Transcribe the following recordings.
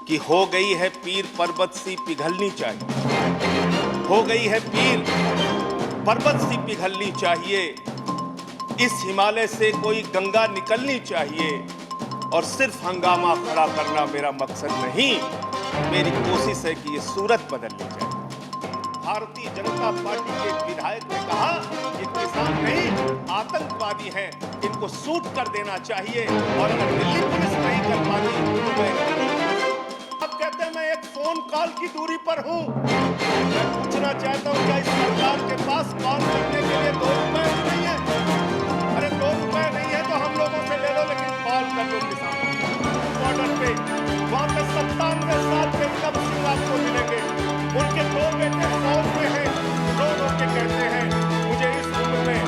कि हो गई है पीर पर्वत सी पिघलनी चाहिए, हो गई है पीर पर्वत सी पिघलनी चाहिए। इस हिमालय से कोई गंगा निकलनी चाहिए और सिर्फ हंगामा खड़ा करना मेरा मकसद नहीं, मेरी कोशिश है कि ये सूरत बदलनी चाहिए। भारतीय जनता पार्टी के एक विधायक ने कहा कि किसान नहीं आतंकवादी हैं, इनको सूट कर देना चाहिए और अगर दिल्ली पुलिस नहीं कर पाती तो मैं अब कहते हैं मैं एक फोन कॉल की दूरी पर हूं। मैं पूछना चाहता हूं क्या इस सरकार के पास कॉल करने के लिए 2 रुपए नहीं है? अरे 2 रुपए नहीं है तो हम लोगों से ले लो, लेकिन कॉल कर लो किसानों बॉर्डर पे। वहां पे 97 साल के कब सिंह आपको मिलेंगे, उनके 2 बेटे फौज में हैं, रो रो के कहते हैं मुझे इस उम्र में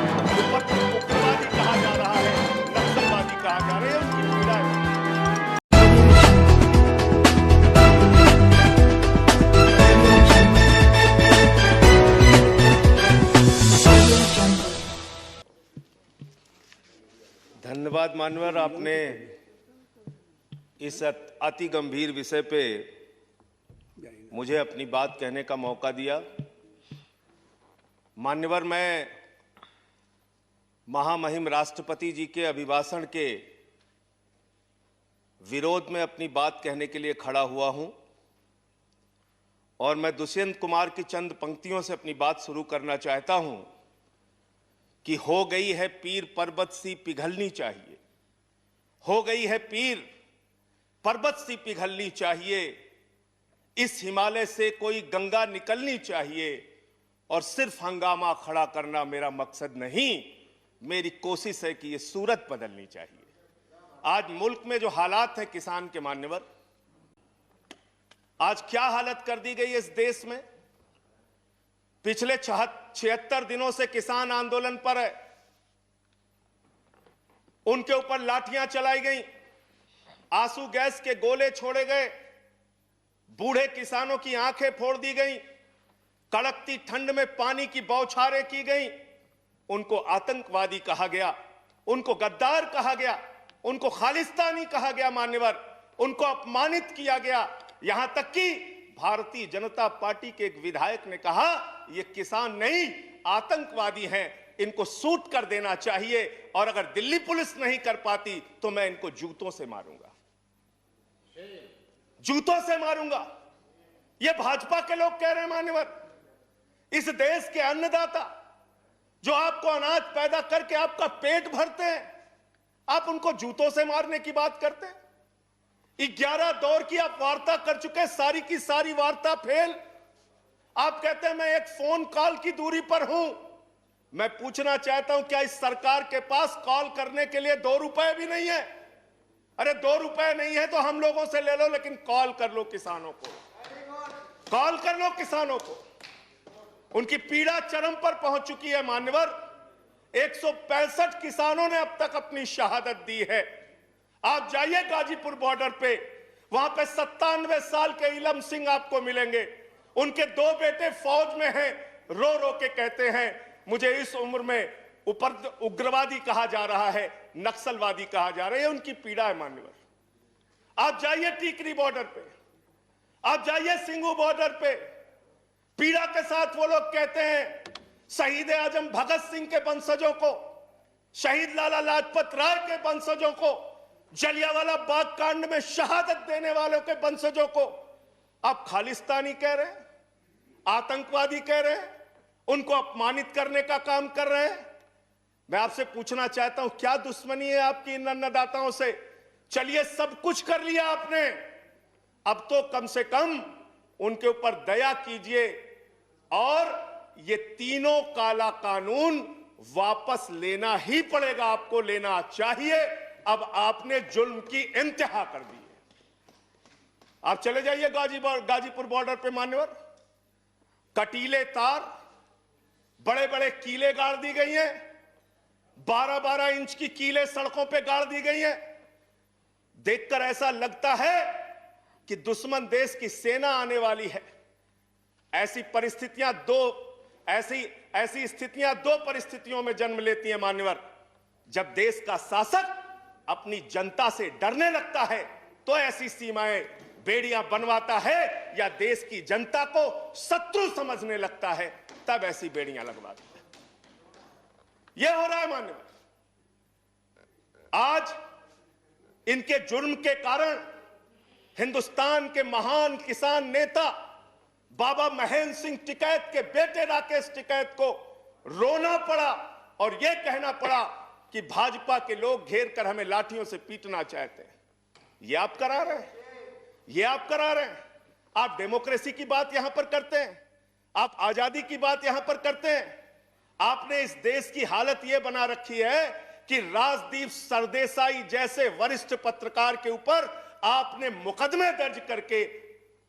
उग्रवादी कहा जा रहा है, नक्सलवादी कहा जा रहा है, उनकी पीड़ा है। धन्यवाद मान्यवर, आपने इस अति गंभीर विषय पे मुझे अपनी बात कहने का मौका दिया। मान्यवर, मैं महामहिम राष्ट्रपति जी के अभिभाषण के विरोध में अपनी बात कहने के लिए खड़ा हुआ हूं और मैं दुष्यंत कुमार की चंद पंक्तियों से अपनी बात शुरू करना चाहता हूं कि हो गई है पीर पर्वत सी पिघलनी चाहिए, हो गई है पीर पर्वत सी पिघलनी चाहिए। इस हिमालय से कोई गंगा निकलनी चाहिए और सिर्फ हंगामा खड़ा करना मेरा मकसद नहीं, मेरी कोशिश है कि ये सूरत बदलनी चाहिए। आज मुल्क में जो हालात है किसान के मान्यवर, आज क्या हालत कर दी गई है इस देश में। पिछले 76 दिनों से किसान आंदोलन पर है, उनके ऊपर लाठियां चलाई गई, आंसू गैस के गोले छोड़े गए, बूढ़े किसानों की आंखें फोड़ दी गई, कड़कती ठंड में पानी की बौछारें की गई, उनको आतंकवादी कहा गया, उनको गद्दार कहा गया, उनको खालिस्तानी कहा गया मान्यवर, उनको अपमानित किया गया। यहां तक कि भारतीय जनता पार्टी के एक विधायक ने कहा ये किसान नहीं आतंकवादी हैं, इनको सूट कर देना चाहिए और अगर दिल्ली पुलिस नहीं कर पाती तो मैं इनको जूतों से मारूंगा, जूतों से मारूंगा। ये भाजपा के लोग कह रहे हैं मान्यवर। इस देश के अन्नदाता जो आपको अनाज पैदा करके आपका पेट भरते हैं, आप उनको जूतों से मारने की बात करते हैं। 11 दौर की आप वार्ता कर चुके, सारी की सारी वार्ता फेल। आप कहते हैं मैं एक फोन कॉल की दूरी पर हूं। मैं पूछना चाहता हूं क्या इस सरकार के पास कॉल करने के लिए 2 रुपए भी नहीं है? अरे 2 रुपए नहीं है तो हम लोगों से ले लो, लेकिन कॉल कर लो किसानों को, कॉल कर लो किसानों को। उनकी पीड़ा चरम पर पहुंच चुकी है मान्यवर। 165 किसानों ने अब तक अपनी शहादत दी है। आप जाइए गाजीपुर बॉर्डर पे, वहां पे 97 साल के इलम सिंह आपको मिलेंगे, उनके 2 बेटे फौज में हैं, रो रो के कहते हैं मुझे इस उम्र में उग्रवादी कहा जा रहा है, नक्सलवादी कहा जा रहा है, उनकी पीड़ा है मान्यवर। आप जाइए टीकरी बॉर्डर पे, आप जाइए सिंगू बॉर्डर पे, पीड़ा के साथ वो लोग कहते हैं शहीद आजम भगत सिंह के वंशजों को, शहीद लाला लाजपत राय के वंशजों को, जलियांवाला बाग कांड में शहादत देने वालों के वंशजों को आप खालिस्तानी कह रहे हैं, आतंकवादी कह रहे हैं, उनको अपमानित करने का काम कर रहे हैं। मैं आपसे पूछना चाहता हूं क्या दुश्मनी है आपकी इन अन्नदाताओं से? चलिए सब कुछ कर लिया आपने, अब तो कम से कम उनके ऊपर दया कीजिए और ये तीनों काला कानून वापस लेना ही पड़ेगा, आपको लेना चाहिए। अब आपने जुल्म की इंतहा कर दी है। आप चले जाइए गाजीपुर बॉर्डर पे मान्यवर, कटीले तार, बड़े बड़े कीले गाड़ दी गई हैं, 12-12 इंच की कीले सड़कों पे गाड़ दी गई हैं। देखकर ऐसा लगता है कि दुश्मन देश की सेना आने वाली है। ऐसी स्थितियां दो परिस्थितियों में जन्म लेती हैं मान्यवर। जब देश का शासक अपनी जनता से डरने लगता है तो ऐसी सीमाएं बेड़ियां बनवाता है या देश की जनता को शत्रु समझने लगता है, तब ऐसी बेड़ियां लगवाता है। यह हो रहा है मान्यवर। आज इनके जुर्म के कारण हिंदुस्तान के महान किसान नेता बाबा महेंद्र सिंह टिकैत के बेटे राकेश टिकैत को रोना पड़ा और यह कहना पड़ा कि भाजपा के लोग घेर कर हमें लाठियों से पीटना चाहते हैं। यह आप करा रहे हैं, यह आप करा रहे हैं। आप डेमोक्रेसी की बात यहां पर करते हैं, आप आजादी की बात यहां पर करते हैं। आपने इस देश की हालत यह बना रखी है कि राजदीप सरदेसाई जैसे वरिष्ठ पत्रकार के ऊपर आपने मुकदमे दर्ज करके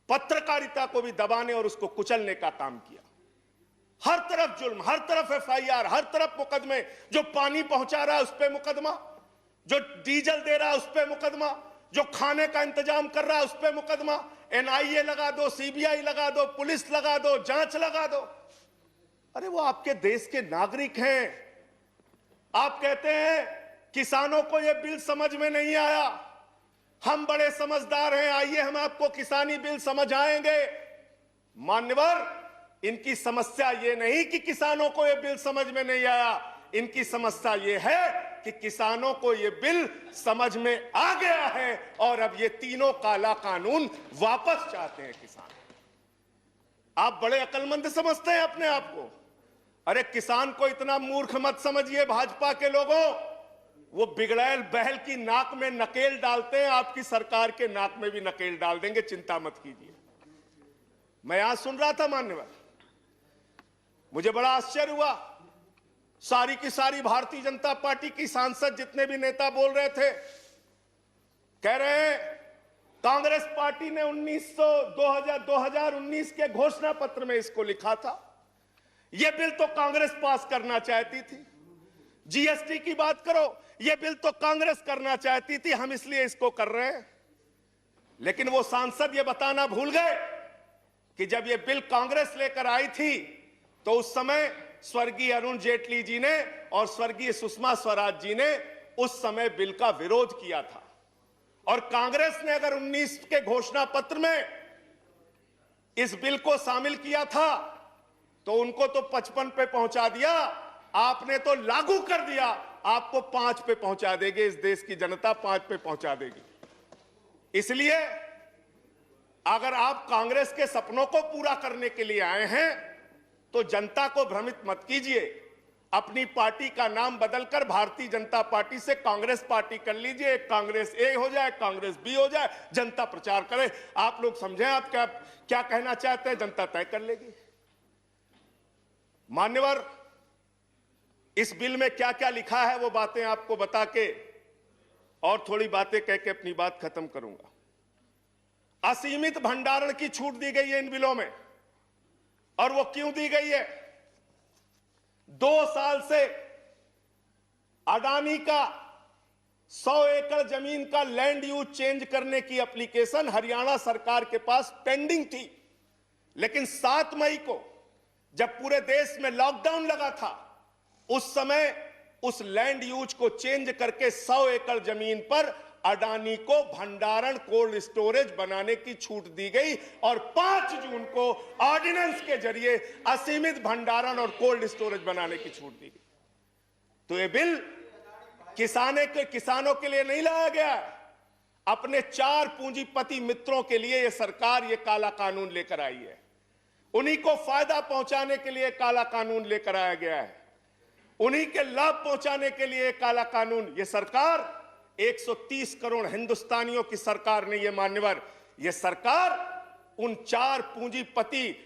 पत्रकारिता को भी दबाने और उसको कुचलने का काम किया। हर तरफ जुल्म, हर तरफ एफआईआर, हर तरफ मुकदमे। जो पानी पहुंचा रहा है उस पर मुकदमा, जो डीजल दे रहा है उस पर मुकदमा, जो खाने का इंतजाम कर रहा है उस पर मुकदमा। एनआईए लगा दो, सीबीआई लगा दो, पुलिस लगा दो, जांच लगा दो। अरे वो आपके देश के नागरिक हैं। आप कहते हैं किसानों को यह बिल समझ में नहीं आया, हम बड़े समझदार हैं, आइए हम आपको किसानी बिल समझाएंगे। मान्यवर, इनकी समस्या यह नहीं कि किसानों को यह बिल समझ में नहीं आया, इनकी समस्या यह है कि किसानों को यह बिल समझ में आ गया है और अब ये तीनों काला कानून वापस चाहते हैं किसान। आप बड़े अक्लमंद समझते हैं अपने आप को। अरे किसान को इतना मूर्ख मत समझिए भाजपा के लोगों। वो बिगड़ैल बैल की नाक में नकेल डालते हैं, आपकी सरकार के नाक में भी नकेल डाल देंगे, चिंता मत कीजिए। मैं यहां सुन रहा था मान्यवर, मुझे बड़ा आश्चर्य हुआ। सारी की सारी भारतीय जनता पार्टी की सांसद जितने भी नेता बोल रहे थे, कह रहे हैं कांग्रेस पार्टी ने 2019 के घोषणा पत्र में इसको लिखा था। यह बिल तो कांग्रेस पास करना चाहती थी। जीएसटी की बात करो, यह बिल तो कांग्रेस करना चाहती थी, हम इसलिए इसको कर रहे हैं। लेकिन वो सांसद यह बताना भूल गए कि जब यह बिल कांग्रेस लेकर आई थी तो उस समय स्वर्गीय अरुण जेटली जी ने और स्वर्गीय सुषमा स्वराज जी ने उस समय बिल का विरोध किया था। और कांग्रेस ने अगर 19 के घोषणा पत्र में इस बिल को शामिल किया था तो उनको तो 55 पे पहुंचा दिया, आपने तो लागू कर दिया, आपको 5 पे पहुंचा देगी। इस देश की जनता 5 पे पहुंचा देगी। इसलिए अगर आप कांग्रेस के सपनों को पूरा करने के लिए आए हैं तो जनता को भ्रमित मत कीजिए। अपनी पार्टी का नाम बदलकर भारतीय जनता पार्टी से कांग्रेस पार्टी कर लीजिए। कांग्रेस ए हो जाए, कांग्रेस बी हो जाए, जनता प्रचार करे। आप लोग समझें आप क्या कहना चाहते हैं, जनता तय कर लेगी। मान्यवर, इस बिल में क्या क्या लिखा है वो बातें आपको बता के और थोड़ी बातें कह के अपनी बात खत्म करूंगा। असीमित भंडारण की छूट दी गई है इन बिलों में, और वो क्यों दी गई है? 2 साल से अडानी का 100 एकड़ जमीन का लैंड यूज चेंज करने की एप्लीकेशन हरियाणा सरकार के पास पेंडिंग थी। लेकिन 7 मई को जब पूरे देश में लॉकडाउन लगा था, उस समय उस लैंड यूज को चेंज करके 100 एकड़ जमीन पर अडानी को भंडारण कोल्ड स्टोरेज बनाने की छूट दी गई और 5 जून को ऑर्डिनेंस के जरिए असीमित भंडारण और कोल्ड स्टोरेज बनाने की छूट दी गई। तो यह बिल किसानों के लिए नहीं लाया गया, अपने 4 पूंजीपति मित्रों के लिए यह सरकार यह काला कानून लेकर आई है। उन्हीं को फायदा पहुंचाने के लिए काला कानून लेकर आया गया है, उन्हीं के लाभ पहुंचाने के लिए काला कानून। यह सरकार 130 करोड़ हिंदुस्तानियों की सरकार नहीं है मान्यवर, यह सरकार उन 4 पूंजीपति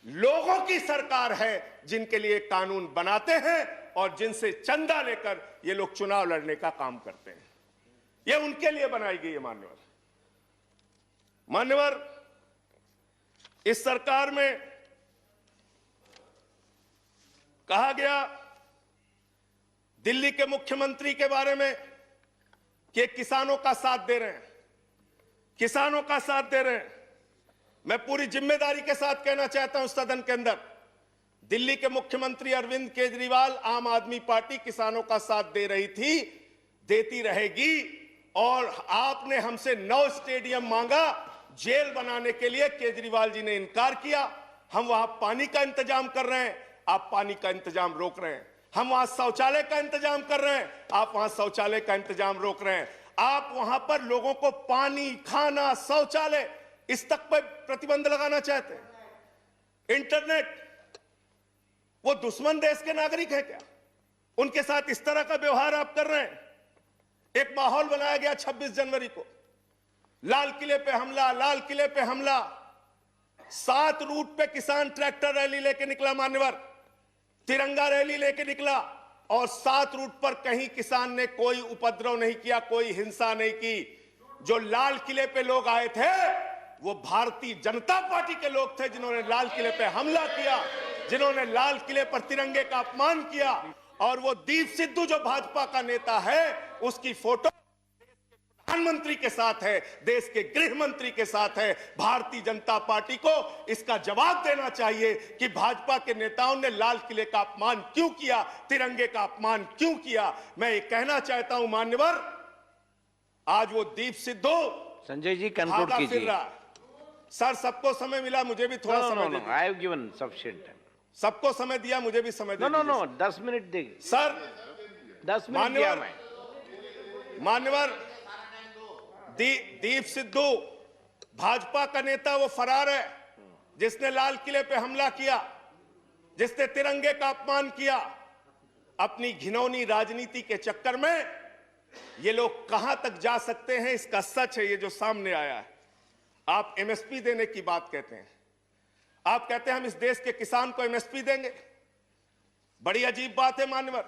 लोगों की सरकार है जिनके लिए कानून बनाते हैं और जिनसे चंदा लेकर ये लोग चुनाव लड़ने का काम करते हैं। यह उनके लिए बनाई गई है मान्यवर। मान्यवर, इस सरकार में कहा गया दिल्ली के मुख्यमंत्री के बारे में कि किसानों का साथ दे रहे हैं, किसानों का साथ दे रहे हैं। मैं पूरी जिम्मेदारी के साथ कहना चाहता हूं सदन के अंदर, दिल्ली के मुख्यमंत्री अरविंद केजरीवाल, आम आदमी पार्टी किसानों का साथ दे रही थी, देती रहेगी। और आपने हमसे 9 स्टेडियम मांगा, जेल बनाने के लिए केजरीवाल जी ने इनकार किया। हम वहां पानी का इंतजाम कर रहे हैं, आप पानी का इंतजाम रोक रहे हैं। हम वहां शौचालय का इंतजाम कर रहे हैं, आप वहां शौचालय का इंतजाम रोक रहे हैं। आप वहां पर लोगों को पानी, खाना, शौचालय इस तक पर प्रतिबंध लगाना चाहते हैं। इंटरनेट, वो दुश्मन देश के नागरिक है क्या? उनके साथ इस तरह का व्यवहार आप कर रहे हैं। एक माहौल बनाया गया 26 जनवरी को, लाल किले पे हमला, लाल किले पे हमला। 7 रूट पे किसान ट्रैक्टर रैली लेके निकला, मान्यवर तिरंगा रैली लेके निकला, और 7 रूट पर कहीं किसान ने कोई उपद्रव नहीं किया, कोई हिंसा नहीं की। जो लाल किले पे लोग आए थे वो भारतीय जनता पार्टी के लोग थे, जिन्होंने लाल किले पे हमला किया, जिन्होंने लाल किले पर तिरंगे का अपमान किया। और वो दीप सिद्धू जो भाजपा का नेता है, उसकी फोटो प्रधानमंत्री के साथ है, देश के गृह मंत्री के साथ है। भारतीय जनता पार्टी को इसका जवाब देना चाहिए कि भाजपा के नेताओं ने लाल किले का अपमान क्यों किया, तिरंगे का अपमान क्यों किया। मैं ये कहना चाहता हूं मान्यवर, आज वो दीप सिद्धू संजय जी कंक्लूड कीजिए। सर सबको समय मिला, मुझे भी थोड़ा समय दीजिए। I have given sufficient time. सबको समय दिया, मुझे भी समय दीजिए। नो 10 मिनट देंगे सर। 10 मिनट दिया मैं। मान्यवर दीप सिद्धू भाजपा का नेता वो फरार है, जिसने लाल किले पे हमला किया, जिसने तिरंगे का अपमान किया। अपनी घिनौनी राजनीति के चक्कर में ये लोग कहां तक जा सकते हैं, इसका सच है ये जो सामने आया है। आप एमएसपी देने की बात कहते हैं, आप कहते हैं हम इस देश के किसान को एमएसपी देंगे। बड़ी अजीब बात है मान्यवर,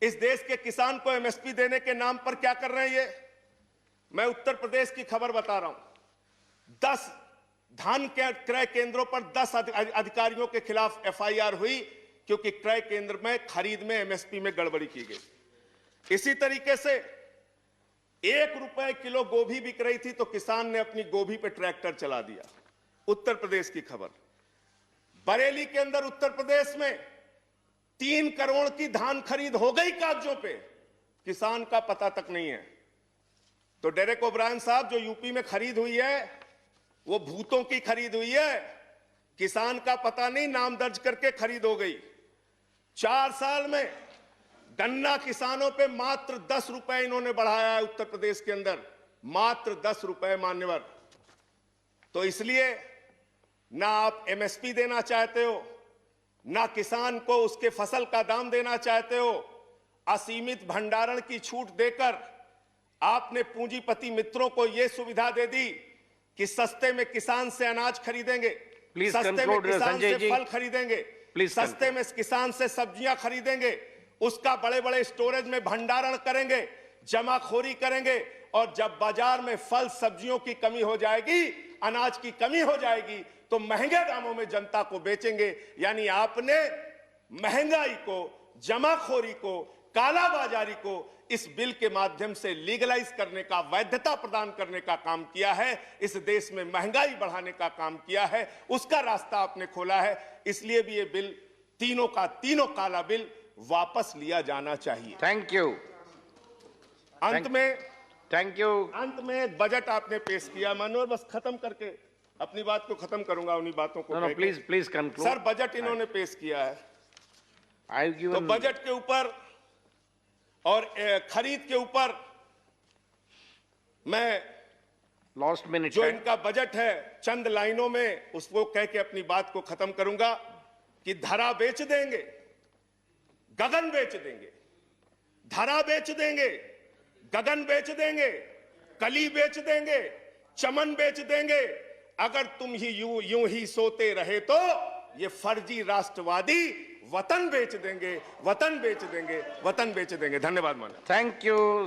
इस देश के किसान को एमएसपी देने के नाम पर क्या कर रहे हैं ये। मैं उत्तर प्रदेश की खबर बता रहा हूं। 10 धान के क्रय केंद्रों पर 10 अधिकारियों के खिलाफ एफआईआर हुई, क्योंकि क्रय केंद्र में खरीद में एमएसपी में गड़बड़ी की गई। इसी तरीके से 1 रुपए किलो गोभी बिक रही थी, तो किसान ने अपनी गोभी पे ट्रैक्टर चला दिया। उत्तर प्रदेश की खबर। बरेली के अंदर उत्तर प्रदेश में 3 करोड़ की धान खरीद हो गई कागजों पे, किसान का पता तक नहीं है। तो डेरेक ओब्रायन साहब, जो यूपी में खरीद हुई है वो भूतों की खरीद हुई है, किसान का पता नहीं, नाम दर्ज करके खरीद हो गई। 4 साल में गन्ना किसानों पे मात्र 10 रुपए इन्होंने बढ़ाया है उत्तर प्रदेश के अंदर, मात्र 10 रुपए मान्यवर। तो इसलिए ना आप एमएसपी देना चाहते हो, ना किसान को उसके फसल का दाम देना चाहते हो। असीमित भंडारण की छूट देकर आपने पूंजीपति मित्रों को यह सुविधा दे दी कि सस्ते में किसान से अनाज खरीदेंगे, सस्ते में किसान से फल खरीदेंगे, सस्ते में किसान से सब्जियां खरीदेंगे, उसका बड़े बड़े स्टोरेज में भंडारण करेंगे, जमाखोरी करेंगे, और जब बाजार में फल सब्जियों की कमी हो जाएगी, अनाज की कमी हो जाएगी, तो महंगे दामों में जनता को बेचेंगे। यानी आपने महंगाई को, जमाखोरी को, कालाबाजारी को इस बिल के माध्यम से लीगलाइज करने का, वैधता प्रदान करने का काम किया है। इस देश में महंगाई बढ़ाने का काम किया है, उसका रास्ता आपने खोला है। इसलिए भी ये बिल, तीनों का तीनों काला बिल वापस लिया जाना चाहिए। Thank you. अंत में थैंक यू। अंत में एक बजट आपने पेश किया मनोहर, बस खत्म करके अपनी बात को खत्म करूंगा, उन्हीं बातों को। Please conclude. सर, बजट इन्होंने पेश किया है, तो बजट के ऊपर और खरीद के ऊपर मैं लास्ट मिनट जो इनका बजट है चंद लाइनों में उसको कह के अपनी बात को खत्म करूंगा कि धरा बेच देंगे, गगन बेच देंगे। धरा बेच देंगे, गगन बेच देंगे, कली बेच देंगे, चमन बेच देंगे। अगर तुम ही यूं ही सोते रहे तो ये फर्जी राष्ट्रवादी वतन बेच देंगे, वतन बेच देंगे, वतन बेच देंगे। धन्यवाद माननीय। Thank you.